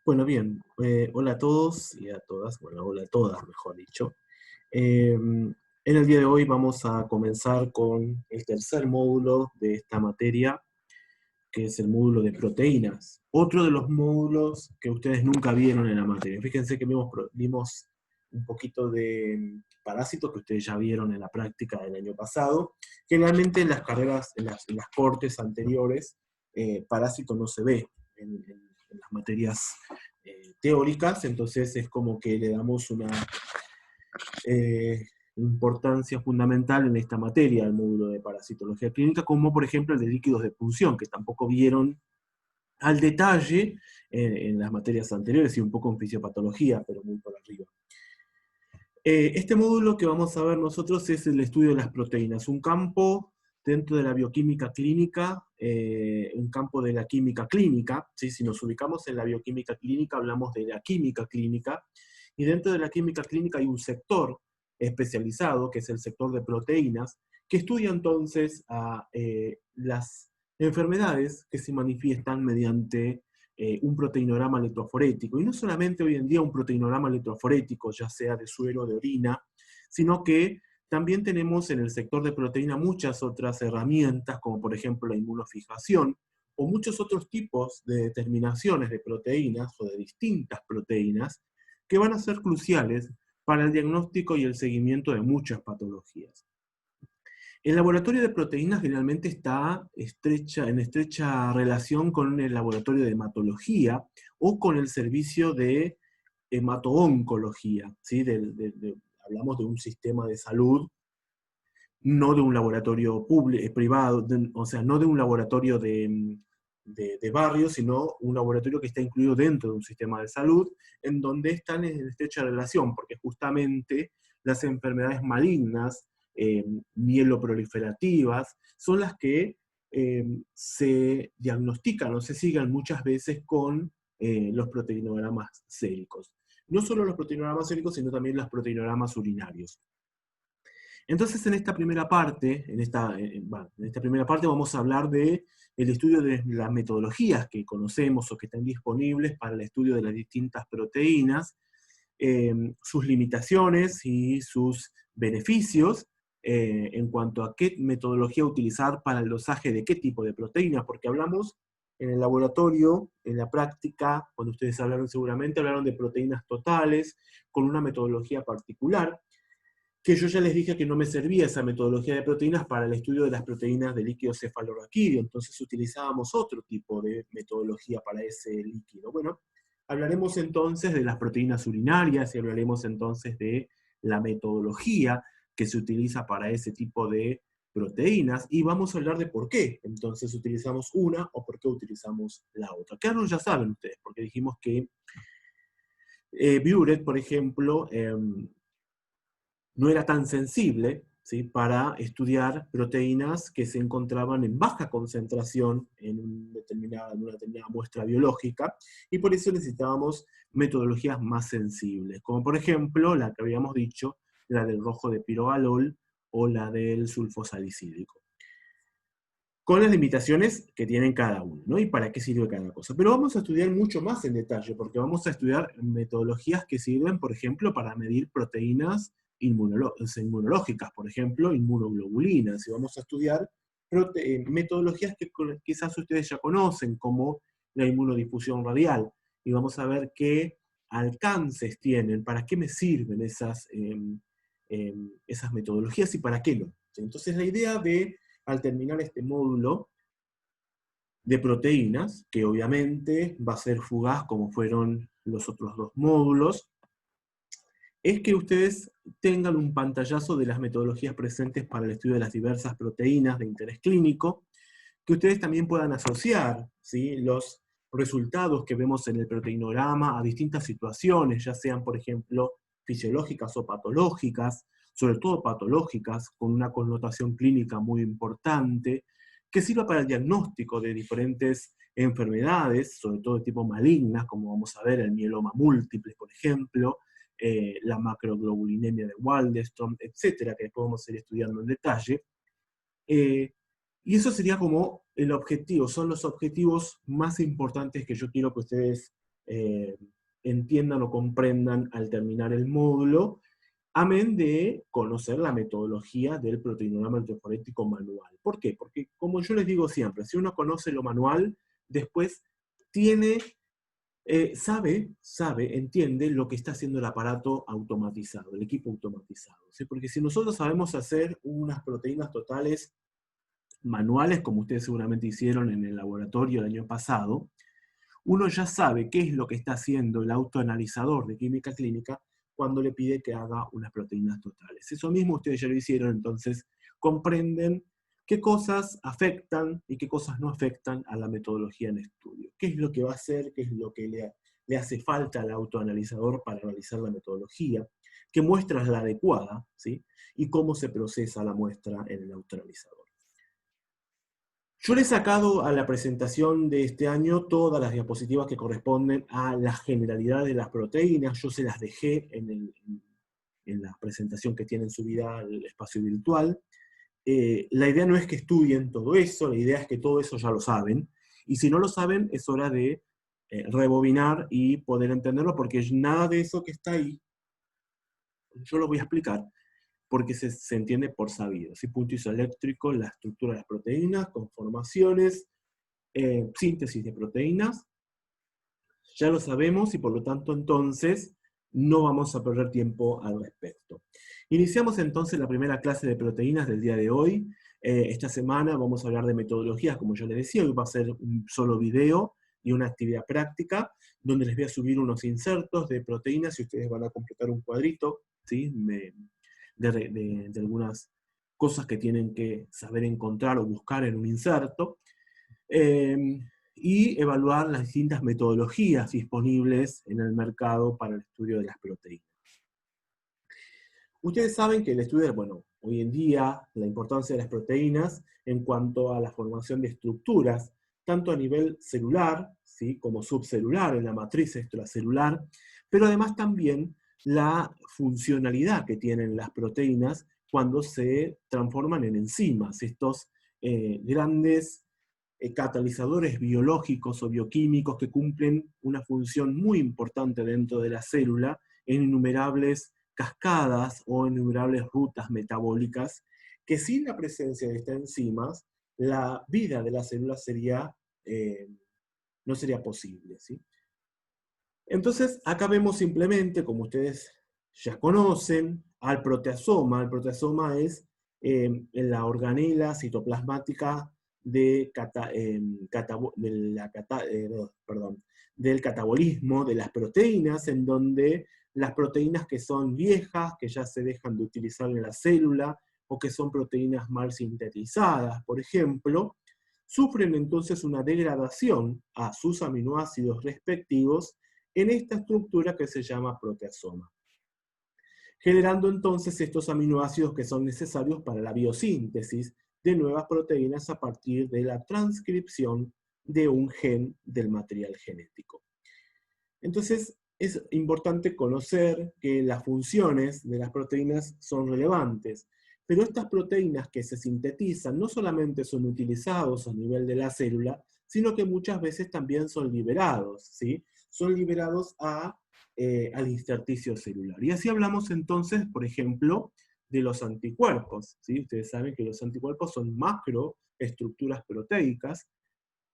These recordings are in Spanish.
Bueno, bien, hola a todos y a todas, bueno, hola a todas, mejor dicho. En el día de hoy vamos a comenzar con el tercer módulo de esta materia, que es el módulo de proteínas. Otro de los módulos que ustedes nunca vieron en la materia. Fíjense que vimos un poquito de parásitos que ustedes ya vieron en la práctica del año pasado. Generalmente en las carreras, en las cortes anteriores, parásito no se ve en las materias teóricas, entonces es como que le damos una eh, importancia fundamental en esta materia, el módulo de parasitología clínica, como por ejemplo el de líquidos de punción, que tampoco vieron al detalle en las materias anteriores y un poco en fisiopatología, pero muy por arriba. Este módulo que vamos a ver nosotros es el estudio de las proteínas, un campo dentro de la bioquímica clínica, un campo de la química clínica, ¿sí? Si nos ubicamos en la bioquímica clínica, hablamos de la química clínica, y dentro de la química clínica hay un sector especializado, que es el sector de proteínas, que estudia entonces a las enfermedades que se manifiestan mediante un proteinograma electroforético. Y no solamente hoy en día un proteinograma electroforético, ya sea de suero o de orina, sino que también tenemos en el sector de proteína muchas otras herramientas, como por ejemplo la inmunofijación, o muchos otros tipos de determinaciones de proteínas o de distintas proteínas que van a ser cruciales para el diagnóstico y el seguimiento de muchas patologías. El laboratorio de proteínas generalmente está en estrecha relación con el laboratorio de hematología o con el servicio de hemato-oncología, ¿sí? Hablamos de un sistema de salud, no de un laboratorio privado, o sea, no de un laboratorio de barrio, sino un laboratorio que está incluido dentro de un sistema de salud, en donde están en estrecha relación, porque justamente las enfermedades malignas, mieloproliferativas, son las que se diagnostican o se siguen muchas veces con los proteinogramas séricos. No solo los proteinogramas séricos, sino también los proteinogramas urinarios. Entonces, en esta primera parte, en esta primera parte vamos a hablar de el estudio de las metodologías que conocemos o que están disponibles para el estudio de las distintas proteínas, sus limitaciones y sus beneficios en cuanto a qué metodología utilizar para el dosaje de qué tipo de proteínas, porque hablamos en el laboratorio, en la práctica, cuando ustedes hablaron seguramente, hablaron de proteínas totales, con una metodología particular, que yo ya les dije que no me servía esa metodología de proteínas para el estudio de las proteínas de líquido cefalorraquídeo, entonces utilizábamos otro tipo de metodología para ese líquido. Bueno, hablaremos entonces de las proteínas urinarias y hablaremos entonces de la metodología que se utiliza para ese tipo de proteínas y vamos a hablar de por qué entonces utilizamos una o por qué utilizamos la otra. Claro, ya saben ustedes, porque dijimos que Biuret, por ejemplo, no era tan sensible, ¿sí? Para estudiar proteínas que se encontraban en baja concentración en una determinada muestra biológica, y por eso necesitábamos metodologías más sensibles, como por ejemplo la que habíamos dicho, la del rojo de pirogalol o la del sulfosalicílico, con las limitaciones que tienen cada uno, ¿no? Y para qué sirve cada cosa. Pero vamos a estudiar mucho más en detalle, porque vamos a estudiar metodologías que sirven, por ejemplo, para medir proteínas inmunológicas, por ejemplo, inmunoglobulinas, y vamos a estudiar metodologías que quizás ustedes ya conocen, como la inmunodifusión radial, y vamos a ver qué alcances tienen, para qué me sirven esas metodologías y para qué no. Entonces la idea de al terminar este módulo de proteínas, que obviamente va a ser fugaz como fueron los otros dos módulos, es que ustedes tengan un pantallazo de las metodologías presentes para el estudio de las diversas proteínas de interés clínico, que ustedes también puedan asociar, ¿sí? Los resultados que vemos en el proteinograma a distintas situaciones, ya sean, por ejemplo, fisiológicas o patológicas, sobre todo patológicas, con una connotación clínica muy importante, que sirva para el diagnóstico de diferentes enfermedades, sobre todo de tipo malignas, como vamos a ver el mieloma múltiple, por ejemplo, la macroglobulinemia de Waldenström, etcétera, que después vamos a ir estudiando en detalle. Y eso sería como el objetivo, son los objetivos más importantes que yo quiero que ustedes entiendan o comprendan al terminar el módulo, amén de conocer la metodología del proteinograma electroforético manual. ¿Por qué? Porque, como yo les digo siempre, si uno conoce lo manual, después tiene, entiende lo que está haciendo el aparato automatizado, el equipo automatizado. ¿Sí? Porque si nosotros sabemos hacer unas proteínas totales manuales, como ustedes seguramente hicieron en el laboratorio el año pasado, uno ya sabe qué es lo que está haciendo el autoanalizador de química clínica cuando le pide que haga unas proteínas totales. Eso mismo ustedes ya lo hicieron, entonces comprenden qué cosas afectan y qué cosas no afectan a la metodología en estudio. ¿Qué es lo que va a hacer? ¿Qué es lo que le hace falta al autoanalizador para analizar la metodología? ¿Qué muestra es la adecuada? ¿Sí? Y cómo se procesa la muestra en el autoanalizador. Yo le he sacado a la presentación de este año todas las diapositivas que corresponden a la generalidad de las proteínas. Yo se las dejé en la presentación que tienen subida al espacio virtual. La idea no es que estudien todo eso, la idea es que todo eso ya lo saben. Y si no lo saben, es hora de rebobinar y poder entenderlo, porque nada de eso que está ahí, yo lo voy a explicar, porque se entiende por sabido. ¿Sí? Punto isoeléctrico, la estructura de las proteínas, conformaciones, síntesis de proteínas, ya lo sabemos y por lo tanto entonces no vamos a perder tiempo al respecto. Iniciamos entonces la primera clase de proteínas del día de hoy. Esta semana vamos a hablar de metodologías, como yo les decía, hoy va a ser un solo video y una actividad práctica, donde les voy a subir unos insertos de proteínas y ustedes van a completar un cuadrito, ¿sí? de algunas cosas que tienen que saber encontrar o buscar en un inserto. Y evaluar las distintas metodologías disponibles en el mercado para el estudio de las proteínas. Ustedes saben que el estudio, bueno, hoy en día, la importancia de las proteínas en cuanto a la formación de estructuras, tanto a nivel celular, ¿sí? Como subcelular, en la matriz extracelular, pero además también la funcionalidad que tienen las proteínas cuando se transforman en enzimas, estos grandes catalizadores biológicos o bioquímicos que cumplen una función muy importante dentro de la célula en innumerables cascadas o innumerables rutas metabólicas, que sin la presencia de estas enzimas, la vida de la célula no sería posible. ¿Sí? Entonces, acá vemos simplemente, como ustedes ya conocen, al proteasoma. El proteasoma es la organela citoplasmática del catabolismo de las proteínas, en donde las proteínas que son viejas, que ya se dejan de utilizar en la célula, o que son proteínas mal sintetizadas, por ejemplo, sufren entonces una degradación a sus aminoácidos respectivos en esta estructura que se llama proteasoma, generando entonces estos aminoácidos que son necesarios para la biosíntesis de nuevas proteínas a partir de la transcripción de un gen del material genético. Entonces, es importante conocer que las funciones de las proteínas son relevantes, pero estas proteínas que se sintetizan no solamente son utilizados a nivel de la célula, sino que muchas veces también son liberados, ¿sí? Son liberados al intersticio celular. Y así hablamos entonces, por ejemplo, de los anticuerpos, ¿sí? Ustedes saben que los anticuerpos son macroestructuras proteicas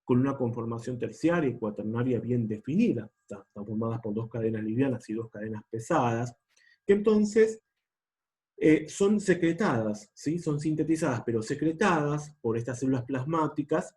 con una conformación terciaria y cuaternaria bien definida. Están formadas por dos cadenas livianas y dos cadenas pesadas, que entonces son secretadas, ¿sí? Son sintetizadas, pero secretadas por estas células plasmáticas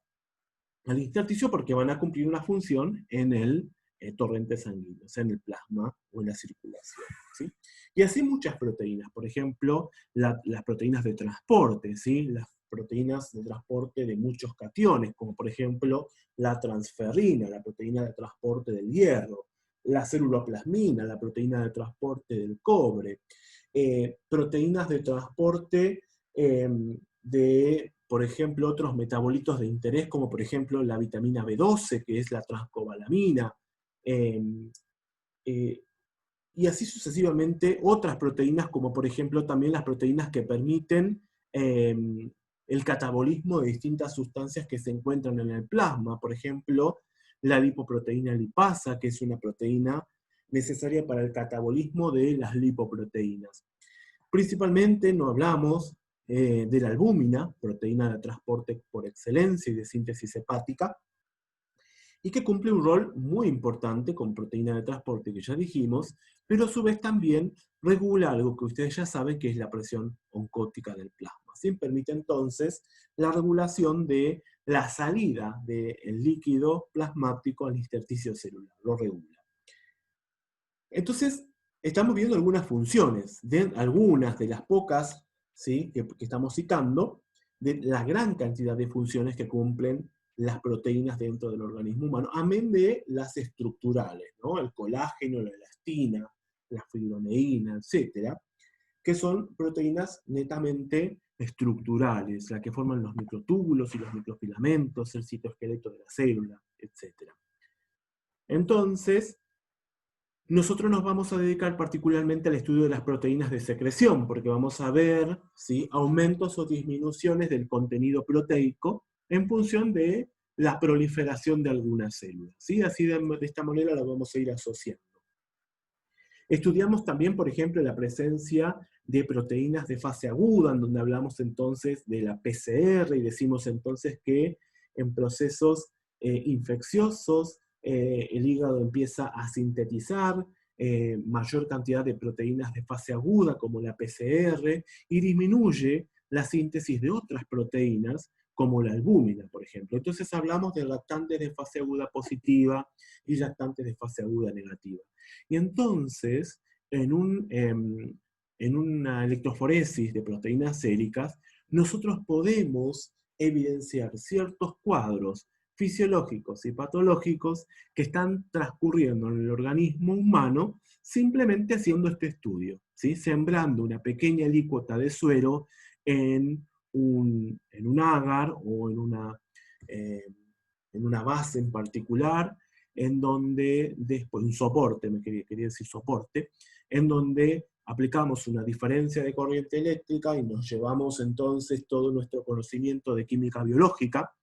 al intersticio porque van a cumplir una función en el torrente sanguíneo, o sea, en el plasma o en la circulación. ¿Sí? Y así muchas proteínas, por ejemplo, las proteínas de transporte, ¿sí? Las proteínas de transporte de muchos cationes, como por ejemplo la transferrina, la proteína de transporte del hierro, la celuloplasmina, la proteína de transporte del cobre, proteínas de transporte de, por ejemplo, otros metabolitos de interés, como por ejemplo la vitamina B12, que es la transcobalamina, y así sucesivamente otras proteínas, como por ejemplo también las proteínas que permiten el catabolismo de distintas sustancias que se encuentran en el plasma, por ejemplo, la lipoproteína lipasa, que es una proteína necesaria para el catabolismo de las lipoproteínas. Principalmente no hablamos de la albúmina, proteína de transporte por excelencia y de síntesis hepática, y que cumple un rol muy importante con proteína de transporte que ya dijimos, pero a su vez también regula algo que ustedes ya saben que es la presión oncótica del plasma. ¿Sí? Permite entonces la regulación de la salida del líquido plasmático al intersticio celular, lo regula. Entonces, estamos viendo algunas funciones, de algunas de las pocas, ¿sí?, que estamos citando, de la gran cantidad de funciones que cumplen las proteínas dentro del organismo humano, amén de las estructurales, ¿no? El colágeno, la elastina, la fibroneína, etcétera, que son proteínas netamente estructurales, las que forman los microtúbulos y los microfilamentos, el citoesqueleto de la célula, etcétera. Entonces, nosotros nos vamos a dedicar particularmente al estudio de las proteínas de secreción, porque vamos a ver, ¿sí?, aumentos o disminuciones del contenido proteico en función de la proliferación de alguna célula. ¿Sí? Así de esta manera la vamos a ir asociando. Estudiamos también, por ejemplo, la presencia de proteínas de fase aguda, en donde hablamos entonces de la PCR y decimos entonces que en procesos infecciosos el hígado empieza a sintetizar mayor cantidad de proteínas de fase aguda, como la PCR, y disminuye la síntesis de otras proteínas, como la albúmina, por ejemplo. Entonces hablamos de lactantes de fase aguda positiva y lactantes de fase aguda negativa. Y entonces, en una electroforesis de proteínas séricas, nosotros podemos evidenciar ciertos cuadros fisiológicos y patológicos que están transcurriendo en el organismo humano simplemente haciendo este estudio, ¿sí? Sembrando una pequeña alícuota de suero en un agar o en una base en particular, en donde después, un soporte, quería decir soporte, en donde aplicamos una diferencia de corriente eléctrica y nos llevamos entonces todo nuestro conocimiento de química biológica,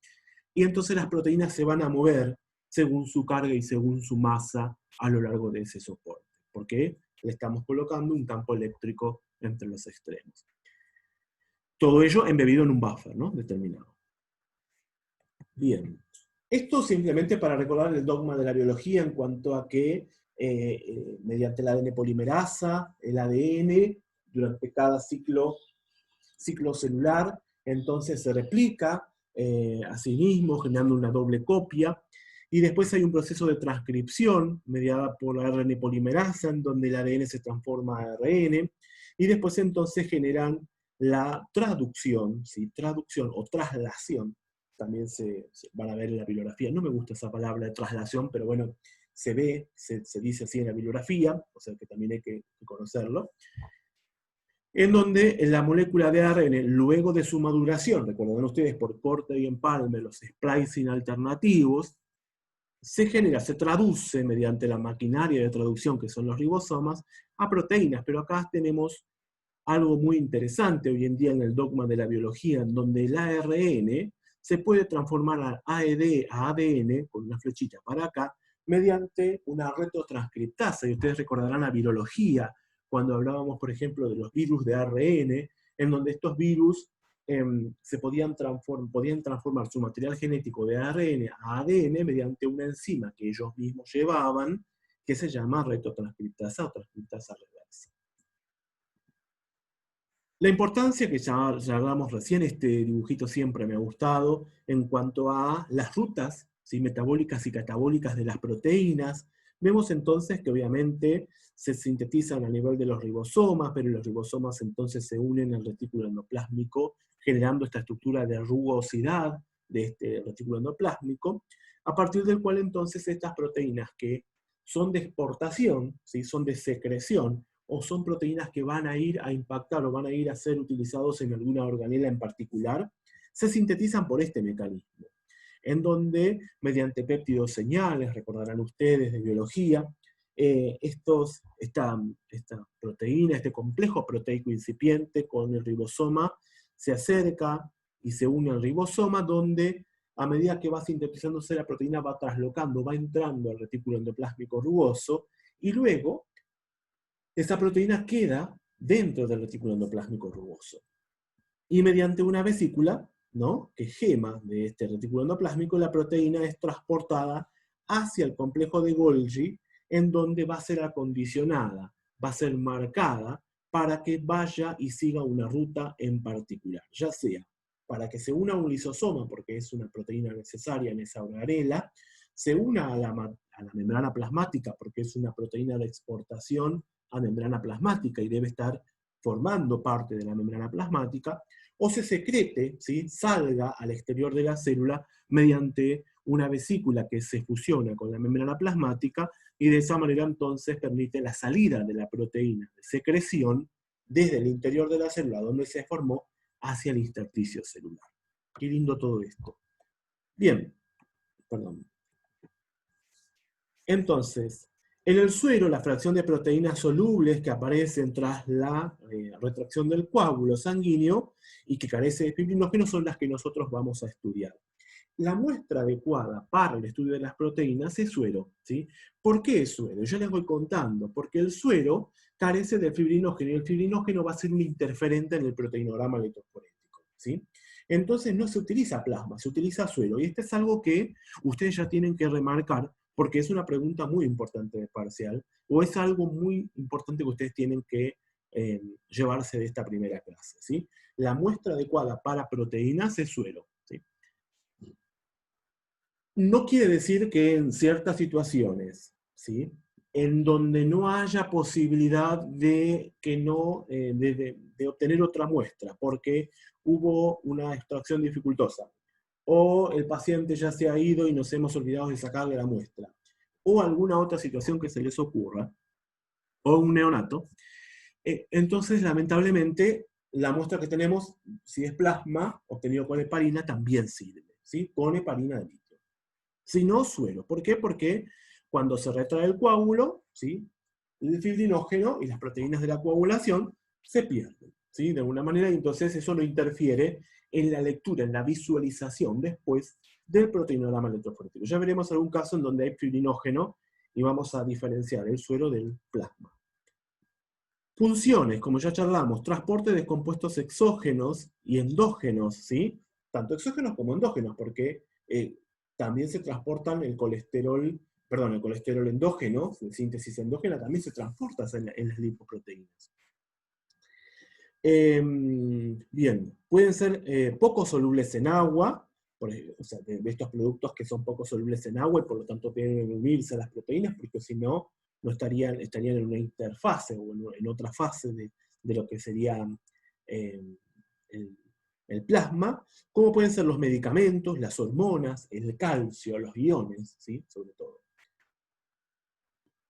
y entonces las proteínas se van a mover según su carga y según su masa a lo largo de ese soporte, porque le estamos colocando un campo eléctrico entre los extremos. Todo ello embebido en un buffer, ¿no?, determinado. Bien. Esto simplemente para recordar el dogma de la biología en cuanto a que mediante el ADN polimerasa, el ADN, durante cada ciclo celular, entonces se replica a sí mismo, generando una doble copia, y después hay un proceso de transcripción mediada por la ARN polimerasa, en donde el ADN se transforma a ARN, y después entonces generan la traducción, ¿sí?, traducción o traslación, también se van a ver en la bibliografía. No me gusta esa palabra de traslación, pero bueno, se ve, se dice así en la bibliografía, o sea que también hay que conocerlo, en donde la molécula de ARN, luego de su maduración, recuerden ustedes, por corte y empalme, los splicing alternativos, se genera, se traduce mediante la maquinaria de traducción, que son los ribosomas, a proteínas, pero acá tenemos algo muy interesante hoy en día en el dogma de la biología, en donde el ARN se puede transformar a ADN, con una flechita para acá, mediante una retrotranscriptasa. Y ustedes recordarán la virología, cuando hablábamos, por ejemplo, de los virus de ARN, en donde estos virus podían transformar su material genético de ARN a ADN mediante una enzima que ellos mismos llevaban, que se llama retrotranscriptasa o transcriptasa reversa. La importancia que ya hablamos recién, este dibujito siempre me ha gustado, en cuanto a las rutas, ¿sí?, metabólicas y catabólicas de las proteínas. Vemos entonces que obviamente se sintetizan a nivel de los ribosomas, pero los ribosomas entonces se unen al retículo endoplásmico, generando esta estructura de rugosidad de este retículo endoplásmico, a partir del cual entonces estas proteínas que son de exportación, ¿sí?, son de secreción, o son proteínas que van a ir a impactar o van a ir a ser utilizados en alguna organela en particular, se sintetizan por este mecanismo, en donde mediante péptidos señales, recordarán ustedes de biología, esta proteína, este complejo proteico incipiente con el ribosoma, se acerca y se une al ribosoma, donde a medida que va sintetizándose la proteína va traslocando, va entrando al retículo endoplásmico rugoso, y luego esa proteína queda dentro del retículo endoplásmico rugoso. Y mediante una vesícula, ¿no?, que gema de este retículo endoplásmico, la proteína es transportada hacia el complejo de Golgi, en donde va a ser acondicionada, va a ser marcada para que vaya y siga una ruta en particular, ya sea para que se una a un lisosoma, porque es una proteína necesaria en esa organela, se una a la membrana plasmática, porque es una proteína de exportación a membrana plasmática y debe estar formando parte de la membrana plasmática, o se secrete, ¿sí?, salga al exterior de la célula mediante una vesícula que se fusiona con la membrana plasmática, y de esa manera entonces permite la salida de la proteína de secreción desde el interior de la célula donde se formó hacia el intersticio celular. Qué lindo todo esto. Bien, perdón. Entonces, en el suero, la fracción de proteínas solubles que aparecen tras la retracción del coágulo sanguíneo y que carece de fibrinógeno son las que nosotros vamos a estudiar. La muestra adecuada para el estudio de las proteínas es suero, ¿sí? ¿Por qué es suero? Yo les voy contando, porque el suero carece de fibrinógeno y el fibrinógeno va a ser un interferente en el proteinograma electroforético, ¿sí? Entonces no se utiliza plasma, se utiliza suero, y este es algo que ustedes ya tienen que remarcar, porque es una pregunta muy importante de parcial, o es algo muy importante que ustedes tienen que llevarse de esta primera clase, ¿sí? La muestra adecuada para proteínas es suero, ¿sí? No quiere decir que en ciertas situaciones, ¿sí?, en donde no haya posibilidad de, que no, de obtener otra muestra, porque hubo una extracción dificultosa, o el paciente ya se ha ido y nos hemos olvidado de sacarle la muestra, o alguna otra situación que se les ocurra, o un neonato, entonces lamentablemente la muestra que tenemos, si es plasma obtenido con heparina, también sirve, ¿sí?, con heparina de litio. Si no, suero. ¿Por qué? Porque cuando se retrae el coágulo, ¿sí?, el fibrinógeno y las proteínas de la coagulación se pierden, ¿sí?, de alguna manera, y entonces eso no interfiere en la lectura, en la visualización después del proteinograma electroforético. Ya veremos algún caso en donde hay fibrinógeno y vamos a diferenciar el suero del plasma. Funciones, como ya charlamos, transporte de compuestos exógenos y endógenos, ¿sí?, tanto exógenos como endógenos, porque también se transportan el colesterol endógeno, la síntesis endógena también se transporta en las lipoproteínas. Bien, pueden ser poco solubles en agua, o sea, de estos productos que son poco solubles en agua y por lo tanto tienen que unirse a las proteínas, porque si no, no estarían en una interfase o en otra fase de lo que sería el, el plasma, como pueden ser los medicamentos, las hormonas, el calcio, los iones, ¿sí?, sobre todo.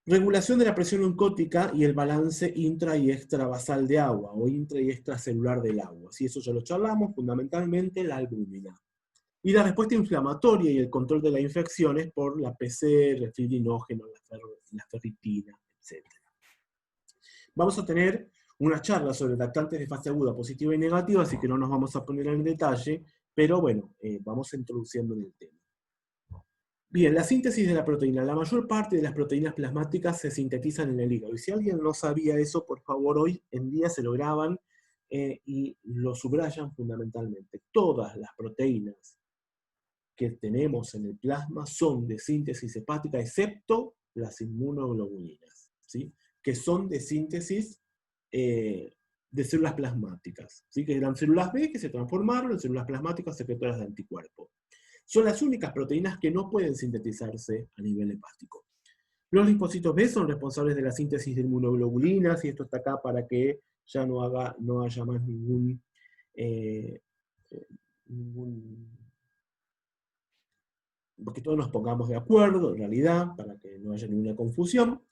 Regulación de la presión oncótica y el balance intra y extravasal de agua, o intra y extracelular del agua. ¿Sí? Eso ya lo charlamos, fundamentalmente la albúmina. Y la respuesta inflamatoria y el control de las infecciones por la PCR, el fibrinógeno, la ferritina, etc. Vamos a tener una charla sobre lactantes de fase aguda positiva y negativa, así que no nos vamos a poner en detalle, pero bueno, vamos introduciendo en el tema. Bien, la síntesis de la proteína. La mayor parte de las proteínas plasmáticas se sintetizan en el hígado. Y si alguien no sabía eso, por favor, hoy en día se lo graban y lo subrayan fundamentalmente. Todas las proteínas que tenemos en el plasma son de síntesis hepática, excepto las inmunoglobulinas, ¿sí?, que son de síntesis de células plasmáticas, ¿sí?, que eran células B que se transformaron en células plasmáticas secretoras de anticuerpos. Son las únicas proteínas que no pueden sintetizarse a nivel hepático. Los linfocitos B son responsables de la síntesis de inmunoglobulinas, y esto está acá para que ya no haya más porque todos nos pongamos de acuerdo, en realidad, para que no haya ninguna confusión.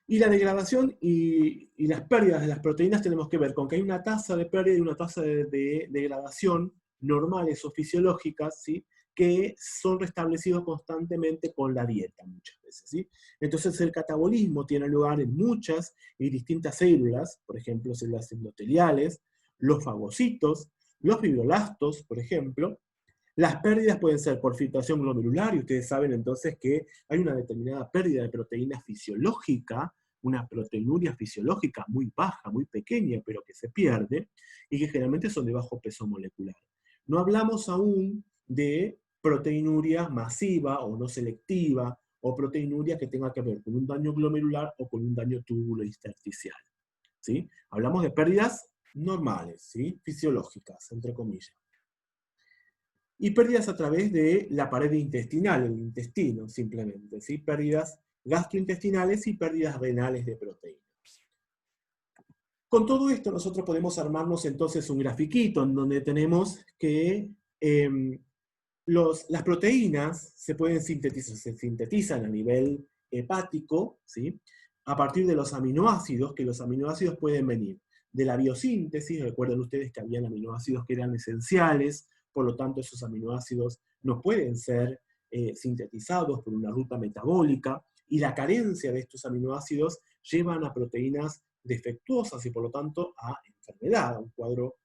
Y la degradación y las pérdidas de las proteínas tenemos que ver con que hay una tasa de pérdida y una tasa de degradación normales o fisiológicas, ¿sí?, que son restablecidos constantemente con la dieta muchas veces, ¿sí? Entonces el catabolismo tiene lugar en muchas y distintas células, por ejemplo, células endoteliales, los fagocitos, los fibroblastos, por ejemplo, Las pérdidas pueden ser por filtración glomerular, y ustedes saben entonces que hay una determinada pérdida de proteína fisiológica, una proteinuria fisiológica muy baja, muy pequeña, pero que se pierde, y que generalmente son de bajo peso molecular. No hablamos aún de proteinuria masiva o no selectiva, o proteinuria que tenga que ver con un daño glomerular o con un daño túbulo-intersticial, ¿sí? Hablamos de pérdidas normales, ¿sí? Fisiológicas, entre comillas. Y pérdidas a través de la pared intestinal, el intestino, simplemente, ¿sí? Pérdidas gastrointestinales y pérdidas renales de proteínas. Con todo esto nosotros podemos armarnos entonces un grafiquito en donde tenemos que las proteínas se pueden sintetizar, se sintetizan a nivel hepático, ¿sí? A partir de los aminoácidos, que los aminoácidos pueden venir de la biosíntesis. Recuerden ustedes que habían aminoácidos que eran esenciales, por lo tanto esos aminoácidos no pueden ser sintetizados por una ruta metabólica, y la carencia de estos aminoácidos llevan a proteínas defectuosas y por lo tanto a enfermedad, a un cuadro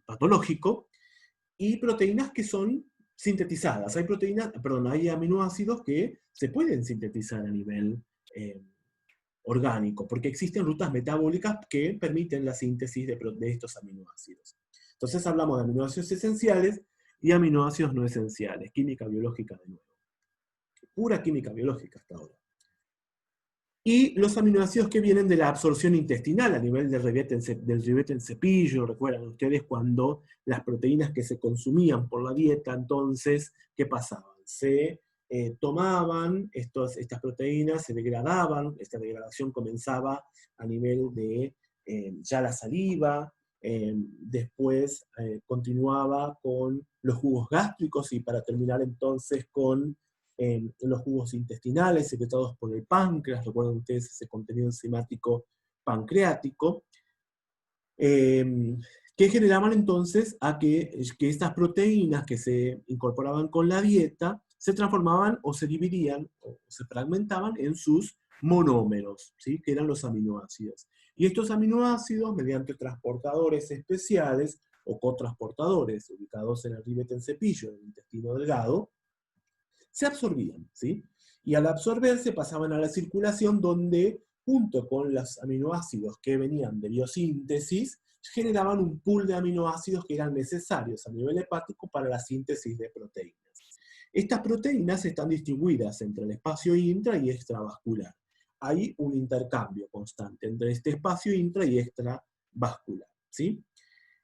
patológico, y proteínas que son sintetizadas. Hay aminoácidos que se pueden sintetizar a nivel orgánico, porque existen rutas metabólicas que permiten la síntesis de estos aminoácidos. Entonces hablamos de aminoácidos esenciales y aminoácidos no esenciales, química biológica de nuevo. Pura química biológica hasta ahora. Y los aminoácidos que vienen de la absorción intestinal a nivel del ribete en cepillo. Recuerdan ustedes cuando las proteínas que se consumían por la dieta, entonces, ¿qué pasaban? Se tomaban estas proteínas, se degradaban, esta degradación comenzaba a nivel de ya la saliva, después continuaba con los jugos gástricos y para terminar entonces con los jugos intestinales secretados por el páncreas. Recuerden ustedes ese contenido enzimático pancreático, que generaban entonces a que estas proteínas que se incorporaban con la dieta se transformaban o se dividían o se fragmentaban en sus monómeros, ¿sí? Que eran los aminoácidos. Y estos aminoácidos, mediante transportadores especiales o cotransportadores ubicados en el ribete en cepillo del intestino delgado, se absorbían, ¿sí? Y al absorberse pasaban a la circulación, donde, junto con los aminoácidos que venían de biosíntesis, generaban un pool de aminoácidos que eran necesarios a nivel hepático para la síntesis de proteínas. Estas proteínas están distribuidas entre el espacio intra y extravascular. Hay un intercambio constante entre este espacio intra y extravascular, ¿sí?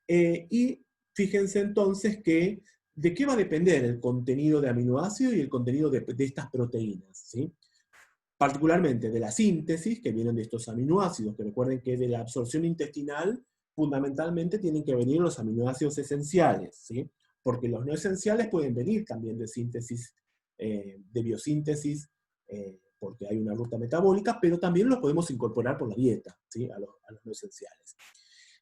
Y fíjense entonces que ¿de qué va a depender el contenido de aminoácidos y el contenido de estas proteínas? ¿Sí? Particularmente de la síntesis, que vienen de estos aminoácidos, que recuerden que de la absorción intestinal fundamentalmente tienen que venir los aminoácidos esenciales, ¿sí? Porque los no esenciales pueden venir también de síntesis, de biosíntesis, porque hay una ruta metabólica, pero también los podemos incorporar por la dieta, ¿sí? A los no esenciales.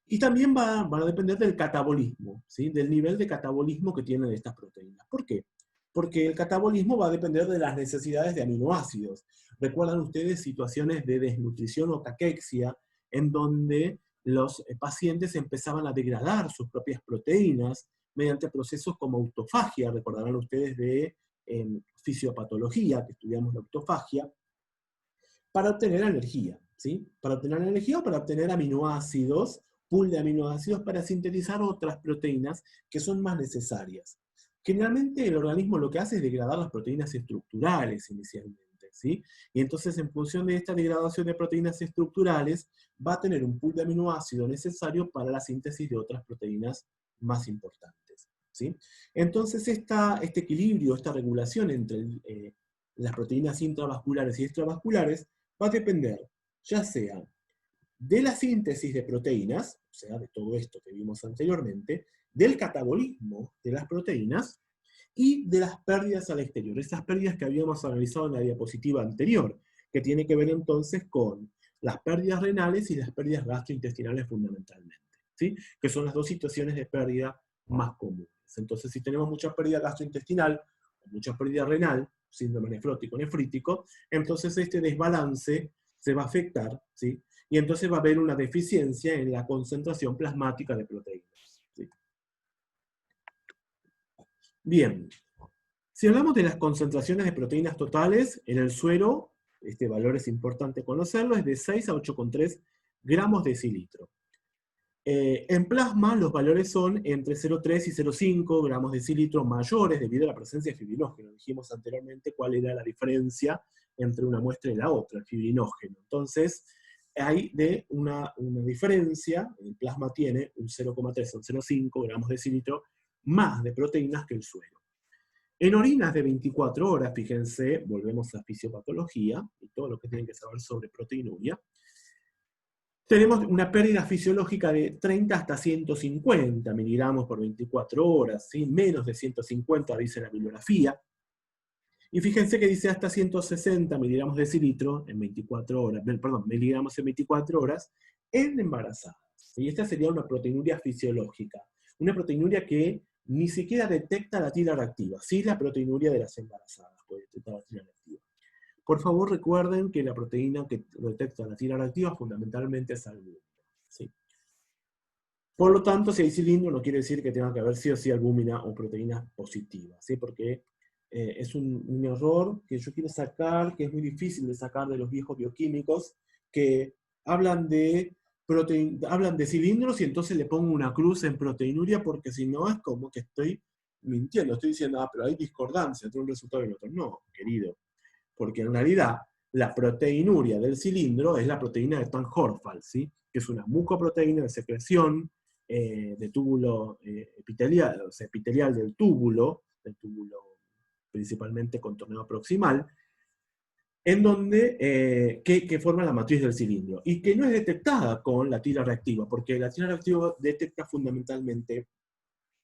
Y también van a depender del catabolismo, ¿sí? Del nivel de catabolismo que tienen estas proteínas. ¿Por qué? Porque el catabolismo va a depender de las necesidades de aminoácidos. ¿Recuerdan ustedes situaciones de desnutrición o caquexia en donde los pacientes empezaban a degradar sus propias proteínas mediante procesos como autofagia? Recordarán ustedes de fisiopatología, que estudiamos la autofagia, para obtener energía, ¿sí? Para obtener energía o para obtener aminoácidos, pool de aminoácidos para sintetizar otras proteínas que son más necesarias. Generalmente el organismo lo que hace es degradar las proteínas estructurales inicialmente, ¿sí? Y entonces en función de esta degradación de proteínas estructurales va a tener un pool de aminoácidos necesario para la síntesis de otras proteínas más importantes, ¿sí? Entonces este equilibrio, esta regulación entre las proteínas intravasculares y extravasculares va a depender ya sea de la síntesis de proteínas, o sea, de todo esto que vimos anteriormente, del catabolismo de las proteínas y de las pérdidas al exterior, esas pérdidas que habíamos analizado en la diapositiva anterior, que tiene que ver entonces con las pérdidas renales y las pérdidas gastrointestinales fundamentalmente, ¿sí? Que son las dos situaciones de pérdida más comunes. Entonces, si tenemos mucha pérdida gastrointestinal o mucha pérdida renal, síndrome nefrótico, nefrítico, entonces este desbalance se va a afectar, ¿sí? Y entonces va a haber una deficiencia en la concentración plasmática de proteínas, ¿sí? Bien, si hablamos de las concentraciones de proteínas totales, en el suero, este valor es importante conocerlo, es de 6 a 8,3 gramos de decilitro. En plasma los valores son entre 0,3 y 0,5 gramos de decilitro mayores debido a la presencia de fibrinógeno. Dijimos anteriormente cuál era la diferencia entre una muestra y la otra, el fibrinógeno. Entonces, hay una diferencia, el plasma tiene un 0,3 o 0,5 gramos de decilitro más de proteínas que el suero. En orinas de 24 horas, fíjense, volvemos a fisiopatología y todo lo que tienen que saber sobre proteinuria, tenemos una pérdida fisiológica de 30 hasta 150 miligramos por 24 horas, ¿sí? Menos de 150 dice la bibliografía. Y fíjense que dice hasta 160 miligramos de decilitro en 24 horas, perdón, miligramos en 24 horas en embarazadas. Y esta sería una proteinuria fisiológica. Una proteinuria que ni siquiera detecta la tira reactiva. Sí, la proteinuria de las embarazadas puede detectar la tira reactiva. Por favor, recuerden que la proteína que detecta la tira reactiva fundamentalmente es albúmina. ¿Sí? Por lo tanto, si hay cilindro, no quiere decir que tenga que haber sí o sí albúmina o proteína positiva, ¿sí? Porque es un error que yo quiero sacar, que es muy difícil de sacar de los viejos bioquímicos, que hablan de cilindros y entonces le pongo una cruz en proteinuria, porque si no es como que estoy mintiendo, estoy diciendo, pero hay discordancia entre un resultado y el otro. No, querido, porque en realidad la proteinuria del cilindro es la proteína de Tan-Horfeld, ¿sí? Que es una mucoproteína de secreción de túbulo epitelial, o sea, epitelial del túbulo principalmente contorneo proximal, en donde, que forma la matriz del cilindro, y que no es detectada con la tira reactiva, porque la tira reactiva detecta fundamentalmente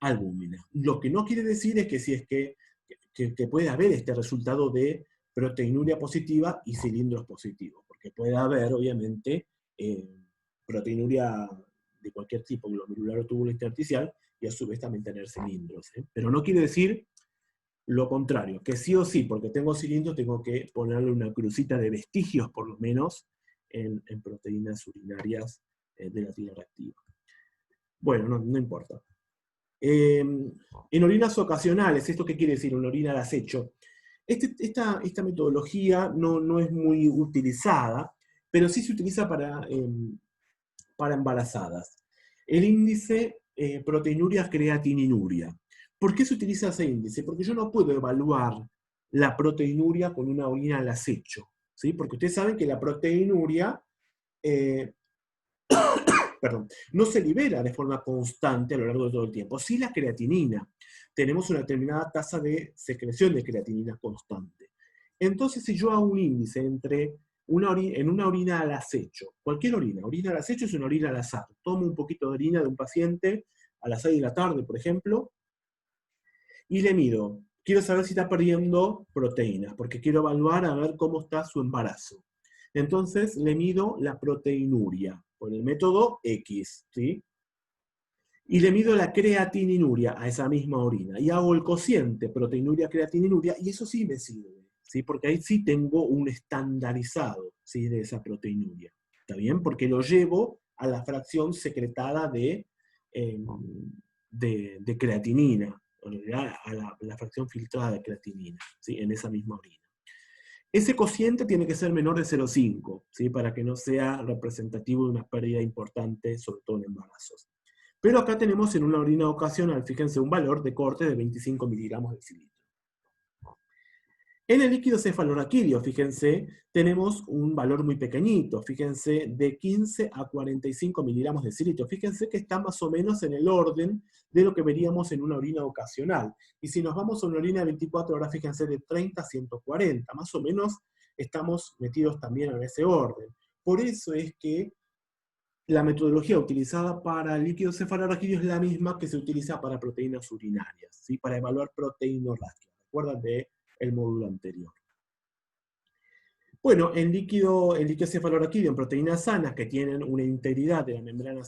albúmina. Lo que no quiere decir es que si es que puede haber este resultado de proteinuria positiva y cilindros positivos, porque puede haber, obviamente, proteinuria de cualquier tipo, glomerular o túbulo intersticial, y a su vez también tener cilindros. Pero no quiere decir lo contrario, que sí o sí, porque tengo cilindros, tengo que ponerle una crucita de vestigios, por lo menos, en proteínas urinarias de la tira reactiva. Bueno, no importa. En orinas ocasionales, ¿esto qué quiere decir? Una orina al acecho. Esta metodología no es muy utilizada, pero sí se utiliza para embarazadas. El índice proteinuria creatininuria. ¿Por qué se utiliza ese índice? Porque yo no puedo evaluar la proteinuria con una orina al acecho, ¿sí? Porque ustedes saben que la proteinuria no se libera de forma constante a lo largo de todo el tiempo. Sí la creatinina. Tenemos una determinada tasa de secreción de creatinina constante. Entonces, si yo hago un índice en una orina al acecho, cualquier orina al acecho es una orina al azar. Tomo un poquito de orina de un paciente a las 6 de la tarde, por ejemplo, y le mido. Quiero saber si está perdiendo proteínas, porque quiero evaluar a ver cómo está su embarazo. Entonces le mido la proteinuria por el método X, ¿sí? Y le mido la creatininuria a esa misma orina. Y hago el cociente proteinuria-creatininuria, y eso sí me sirve, ¿sí? Porque ahí sí tengo un estandarizado, ¿sí? De esa proteinuria. ¿Está bien? Porque lo llevo a la fracción secretada de creatinina, a la fracción filtrada de creatinina, ¿sí? En esa misma orina. Ese cociente tiene que ser menor de 0,5, ¿sí? Para que no sea representativo de una pérdida importante, sobre todo en embarazos. Pero acá tenemos en una orina ocasional, fíjense, un valor de corte de 25 miligramos de decilitro. En el líquido cefalorraquídeo, fíjense, tenemos un valor muy pequeñito, fíjense, de 15 a 45 miligramos de decilitro. Fíjense que está más o menos en el orden de lo que veríamos en una orina ocasional. Y si nos vamos a una orina de 24 horas, fíjense, de 30 a 140, más o menos estamos metidos también en ese orden. Por eso es que la metodología utilizada para el líquido cefalorraquídeo es la misma que se utiliza para proteínas urinarias, ¿sí? Para evaluar proteinorraquia. ¿Recuerdan del módulo anterior? Bueno, en líquido cefalorraquídeo, en proteínas sanas que tienen una integridad de la membrana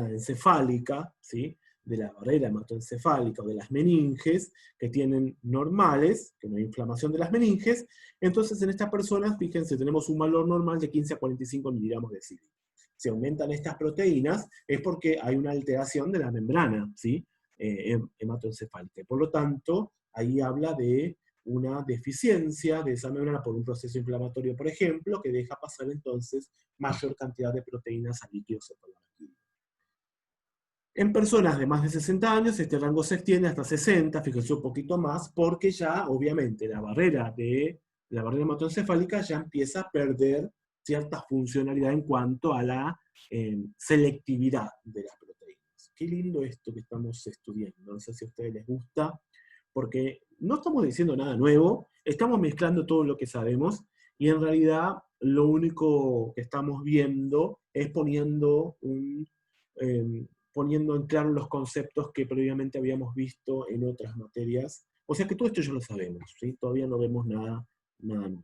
encefálica, ¿sí? De la barrera hematoencefálica o de las meninges, que tienen normales, que no hay inflamación de las meninges, entonces en estas personas, fíjense, tenemos un valor normal de 15 a 45 miligramos de decilitro. si aumentan estas proteínas, es porque hay una alteración de la membrana, ¿sí? Hematoencefálica. Por lo tanto, ahí habla de una deficiencia de esa membrana por un proceso inflamatorio, por ejemplo, que deja pasar entonces mayor cantidad de proteínas a líquidos cefalorraquídeos. En personas de más de 60 años, este rango se extiende hasta 60, fíjense un poquito más, porque ya, obviamente, la barrera hematoencefálica ya empieza a perder cierta funcionalidad en cuanto a la selectividad de las proteínas. Qué lindo esto que estamos estudiando, no sé si a ustedes les gusta, porque no estamos diciendo nada nuevo, estamos mezclando todo lo que sabemos, y en realidad lo único que estamos viendo es poniendo en claro los conceptos que previamente habíamos visto en otras materias. O sea que todo esto ya lo sabemos, ¿sí? Todavía no vemos nada nuevo.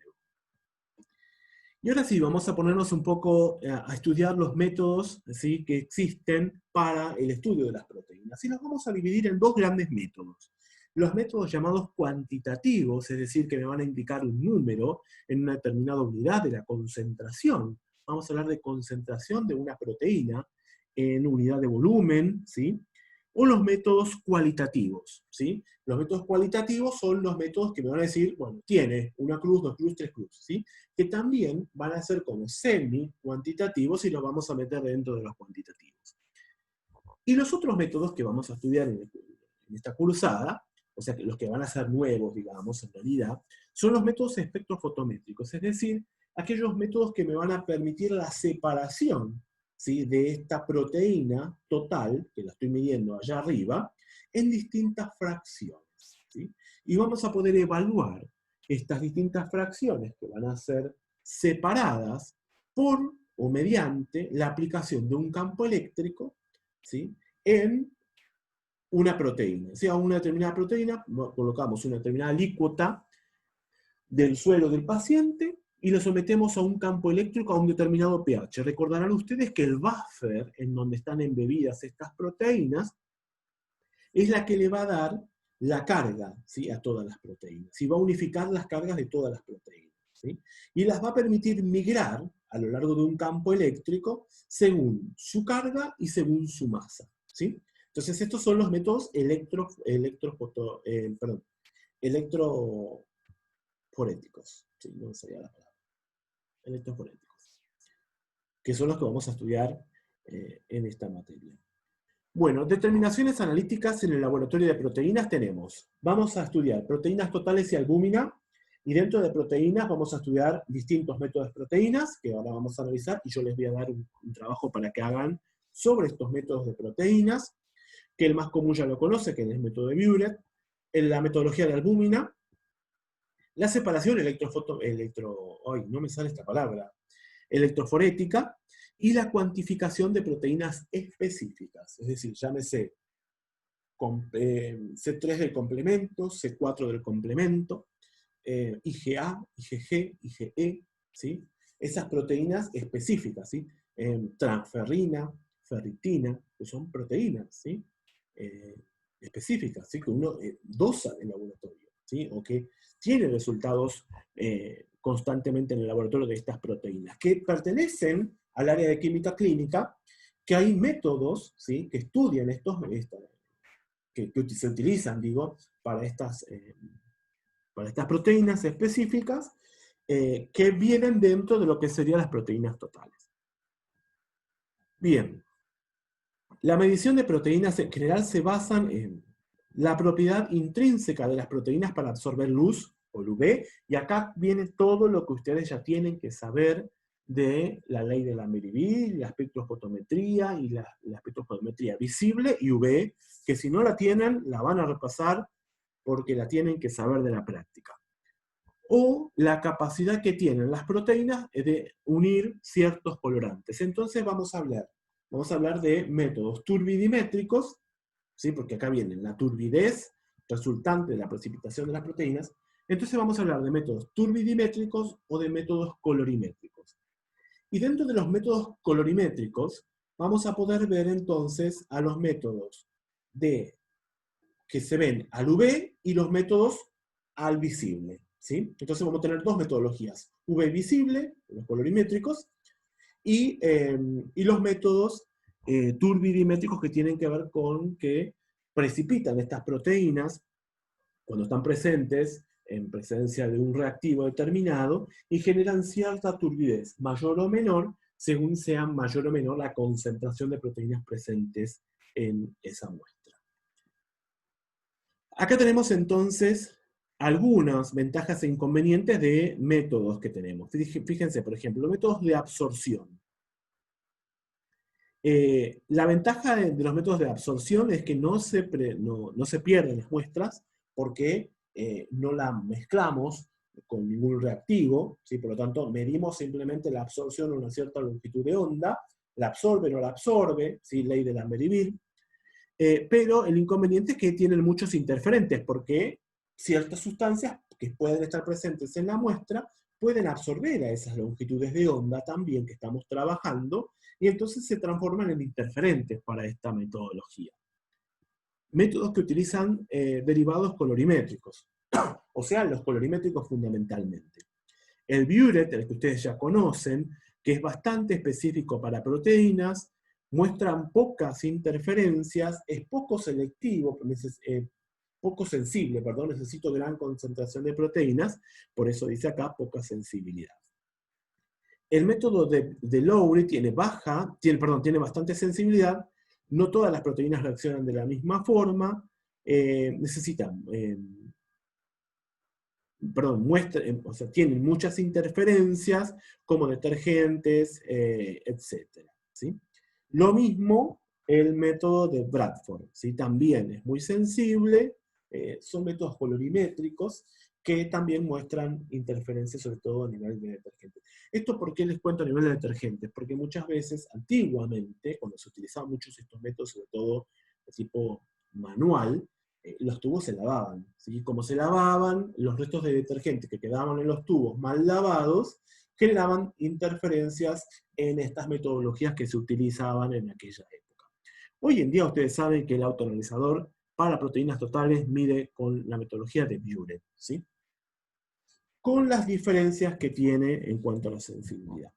Y ahora sí, vamos a ponernos un poco a estudiar los métodos, ¿sí?, que existen para el estudio de las proteínas. Y los vamos a dividir en dos grandes métodos. Los métodos llamados cuantitativos, es decir, que me van a indicar un número en una determinada unidad de la concentración. Vamos a hablar de concentración de una proteína en unidad de volumen, ¿sí? O los métodos cualitativos, ¿sí? Los métodos cualitativos son los métodos que me van a decir, bueno, tiene una cruz, dos cruces, tres cruces, ¿sí? Que también van a ser como semi-cuantitativos y los vamos a meter dentro de los cuantitativos. Y los otros métodos que vamos a estudiar en esta cursada, o sea, los que van a ser nuevos, digamos, en realidad, son los métodos espectrofotométricos, es decir, aquellos métodos que me van a permitir la separación, ¿sí?, de esta proteína total, que la estoy midiendo allá arriba, en distintas fracciones, ¿sí? Y vamos a poder evaluar estas distintas fracciones que van a ser separadas por o mediante la aplicación de un campo eléctrico, ¿sí?, en una proteína. O sea, una determinada proteína, colocamos una determinada alícuota del suelo del paciente y lo sometemos a un campo eléctrico a un determinado pH. Recordarán ustedes que el buffer en donde están embebidas estas proteínas es la que le va a dar la carga, ¿sí?, a todas las proteínas. Y va a unificar las cargas de todas las proteínas, ¿sí? Y las va a permitir migrar a lo largo de un campo eléctrico según su carga y según su masa, ¿sí? Entonces estos son los métodos electroforéticos, ¿sí? No me salía la palabra. Electroforéticos, que son los que vamos a estudiar en esta materia. Bueno, determinaciones analíticas en el laboratorio de proteínas tenemos. Vamos a estudiar proteínas totales y albúmina, y dentro de proteínas vamos a estudiar distintos métodos de proteínas, que ahora vamos a analizar, y yo les voy a dar un trabajo para que hagan sobre estos métodos de proteínas, que el más común ya lo conoce, que es el método de Biuret, en la metodología de albúmina, la separación electroforética, y la cuantificación de proteínas específicas, es decir, llámese C3 del complemento, C4 del complemento, IgA, IgG, IgE, ¿sí? Esas proteínas específicas, ¿sí? Transferrina, ferritina, que son proteínas, ¿sí? Específicas, ¿sí?, que uno dosa en el laboratorio, ¿sí?, o que tiene resultados constantemente en el laboratorio de estas proteínas, que pertenecen al área de química clínica, que hay métodos, ¿sí?, que estudian que se utilizan, digo, para estas proteínas específicas que vienen dentro de lo que serían las proteínas totales. Bien, la medición de proteínas en general se basa en la propiedad intrínseca de las proteínas para absorber luz, o UV, y acá viene todo lo que ustedes ya tienen que saber de la ley de la Meriville, la espectrofotometría y la espectrofotometría visible y UV, que si no la tienen, la van a repasar porque la tienen que saber de la práctica. O la capacidad que tienen las proteínas de unir ciertos colorantes. Entonces vamos a hablar de métodos turbidimétricos, ¿sí?, porque acá viene la turbidez resultante de la precipitación de las proteínas. Entonces vamos a hablar de métodos turbidimétricos o de métodos colorimétricos. Y dentro de los métodos colorimétricos vamos a poder ver entonces a los métodos que se ven al UV y los métodos al visible, ¿sí? Entonces vamos a tener dos metodologías, UV visible, los colorimétricos, y los métodos turbidimétricos que tienen que ver con que precipitan estas proteínas cuando están presentes en presencia de un reactivo determinado y generan cierta turbidez, mayor o menor, según sea mayor o menor la concentración de proteínas presentes en esa muestra. Acá tenemos entonces algunas ventajas e inconvenientes de métodos que tenemos. Fíjense, por ejemplo, métodos de absorción. La ventaja de los métodos de absorción es que no se pierden las muestras porque no la mezclamos con ningún reactivo, ¿sí? Por lo tanto, medimos simplemente la absorción a una cierta longitud de onda, la absorbe o no la absorbe, ¿sí? Ley de Lambert-Eagle. Pero el inconveniente es que tienen muchos interferentes, porque ciertas sustancias que pueden estar presentes en la muestra pueden absorber a esas longitudes de onda también que estamos trabajando, y entonces se transforman en interferentes para esta metodología. Métodos que utilizan derivados colorimétricos, o sea, los colorimétricos fundamentalmente. El Buret, el que ustedes ya conocen, que es bastante específico para proteínas, muestran pocas interferencias, es poco selectivo, poco sensible, perdón, necesito gran concentración de proteínas, por eso dice acá poca sensibilidad. El método de Lowry tiene bastante sensibilidad, no todas las proteínas reaccionan de la misma forma, tienen muchas interferencias, como detergentes, etc. ¿sí? Lo mismo el método de Bradford, ¿sí? También es muy sensible, son métodos colorimétricos que también muestran interferencias, sobre todo a nivel de detergentes. ¿Esto por qué les cuento a nivel de detergentes? Porque muchas veces, antiguamente, cuando se utilizaban muchos estos métodos, sobre todo de tipo manual, los tubos se lavaban, ¿sí? Como se lavaban, los restos de detergente que quedaban en los tubos mal lavados generaban interferencias en estas metodologías que se utilizaban en aquella época. Hoy en día ustedes saben que el autoanalizador para proteínas totales mide con la metodología de Buret, ¿sí? Con las diferencias que tiene en cuanto a la sensibilidad.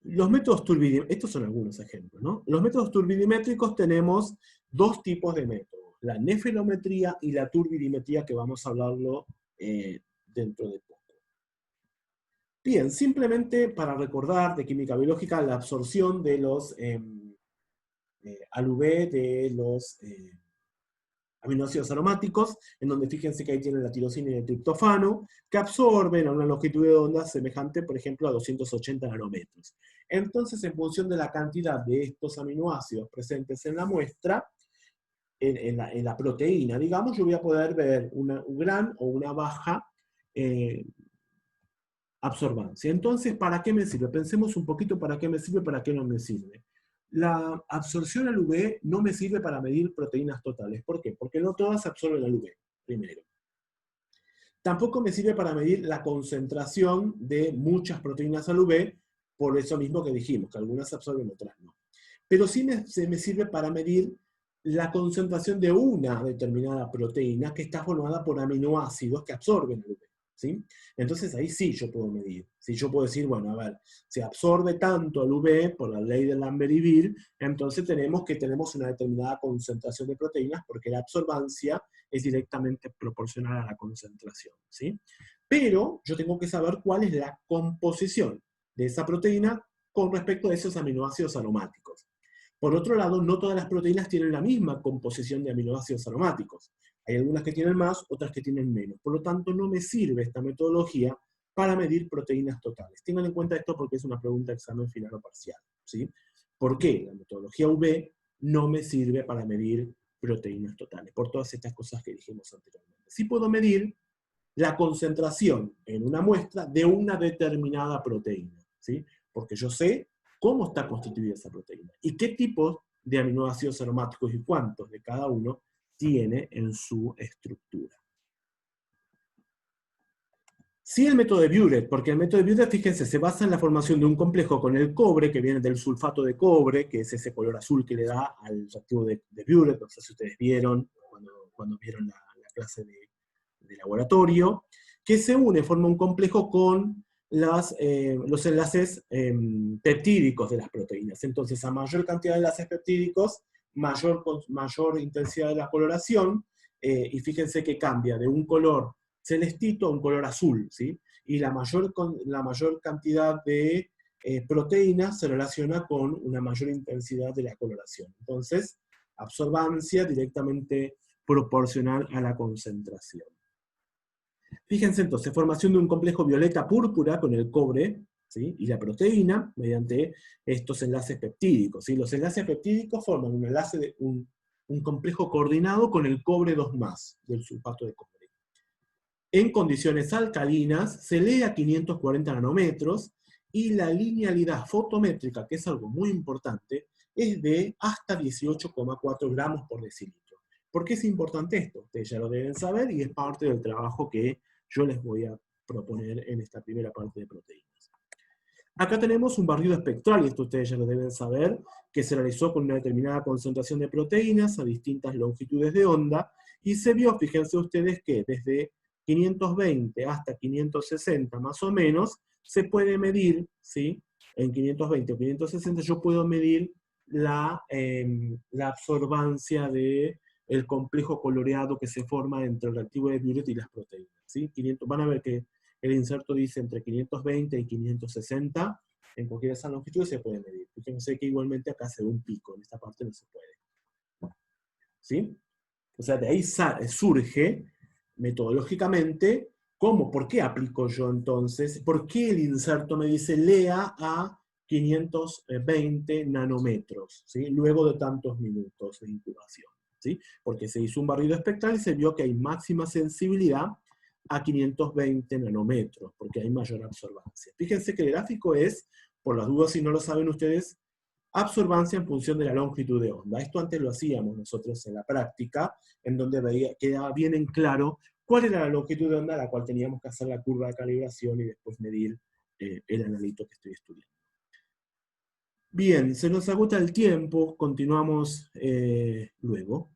Los métodos turbidimétricos, estos son algunos ejemplos, ¿no? Los métodos turbidimétricos tenemos dos tipos de métodos, la nefelometría y la turbidimetría, que vamos a hablarlo dentro de poco. Bien, simplemente para recordar de química biológica la absorción de los al-UV de los aminoácidos aromáticos, en donde fíjense que ahí tienen la tirosina y el triptofano, que absorben a una longitud de onda semejante, por ejemplo, a 280 nanómetros. Entonces, en función de la cantidad de estos aminoácidos presentes en la muestra, en la proteína, digamos, yo voy a poder ver un gran o una baja absorbancia. Entonces, ¿para qué me sirve? Pensemos un poquito para qué me sirve, para qué no me sirve. La absorción al UV no me sirve para medir proteínas totales. ¿Por qué? Porque no todas absorben al UV, primero. Tampoco me sirve para medir la concentración de muchas proteínas al UV, por eso mismo que dijimos, que algunas absorben, otras no. Pero sí me sirve para medir la concentración de una determinada proteína que está formada por aminoácidos que absorben al UV. ¿Sí? Entonces ahí sí yo puedo medir. ¿Sí? Yo puedo decir, bueno, a ver, si absorbe tanto al UV por la ley de Lambert-Eagle, entonces tenemos una determinada concentración de proteínas porque la absorbancia es directamente proporcional a la concentración. ¿Sí? Pero yo tengo que saber cuál es la composición de esa proteína con respecto a esos aminoácidos aromáticos. Por otro lado, no todas las proteínas tienen la misma composición de aminoácidos aromáticos. Hay algunas que tienen más, otras que tienen menos. Por lo tanto, no me sirve esta metodología para medir proteínas totales. Tengan en cuenta esto porque es una pregunta de examen final o parcial, ¿sí? ¿Por qué la metodología UV no me sirve para medir proteínas totales? Por todas estas cosas que dijimos anteriormente. Sí puedo medir la concentración en una muestra de una determinada proteína, ¿sí? Porque yo sé cómo está constituida esa proteína y qué tipos de aminoácidos aromáticos y cuántos de cada uno tiene en su estructura. Sí, el método de Buret, porque el método de Buret, fíjense, se basa en la formación de un complejo con el cobre, que viene del sulfato de cobre, que es ese color azul que le da al reactivo de Buret, no sé si ustedes vieron cuando vieron la clase de laboratorio, que se une, forma un complejo con los enlaces peptídicos de las proteínas. Entonces, a mayor cantidad de enlaces peptídicos, mayor intensidad de la coloración, y fíjense que cambia de un color celestito a un color azul, ¿sí? Y la mayor cantidad de proteínas se relaciona con una mayor intensidad de la coloración. Entonces, absorbancia directamente proporcional a la concentración. Fíjense entonces, formación de un complejo violeta-púrpura con el cobre, ¿sí? Y la proteína mediante estos enlaces peptídicos, ¿sí? Los enlaces peptídicos forman un complejo coordinado con el cobre 2+ del sulfato de cobre. En condiciones alcalinas se lee a 540 nanómetros y la linealidad fotométrica, que es algo muy importante, es de hasta 18,4 gramos por decilitro. ¿Por qué es importante esto? Ustedes ya lo deben saber y es parte del trabajo que yo les voy a proponer en esta primera parte de proteínas. Acá tenemos un barrido espectral, y esto ustedes ya lo deben saber, que se realizó con una determinada concentración de proteínas a distintas longitudes de onda, y se vio, fíjense ustedes, que desde 520 hasta 560 más o menos, se puede medir, ¿sí? En 520 o 560 yo puedo medir la absorbancia del complejo coloreado que se forma entre el reactivo de Biuret y las proteínas, ¿sí? Van a ver que el inserto dice entre 520 y 560, en cualquiera de esas longitudes se puede medir. Fíjense que igualmente acá se ve un pico, en esta parte no se puede. ¿Sí? O sea, de ahí surge, metodológicamente, ¿por qué aplico yo entonces? ¿Por qué el inserto me dice lea a 520 nanómetros, ¿sí? Luego de tantos minutos de incubación? ¿Sí? Porque se hizo un barrido espectral y se vio que hay máxima sensibilidad a 520 nanómetros, porque hay mayor absorbancia. Fíjense que el gráfico es, por las dudas si no lo saben ustedes, absorbancia en función de la longitud de onda. Esto antes lo hacíamos nosotros en la práctica, en donde quedaba bien en claro cuál era la longitud de onda a la cual teníamos que hacer la curva de calibración y después medir el analito que estoy estudiando. Bien, se nos agota el tiempo, continuamos luego.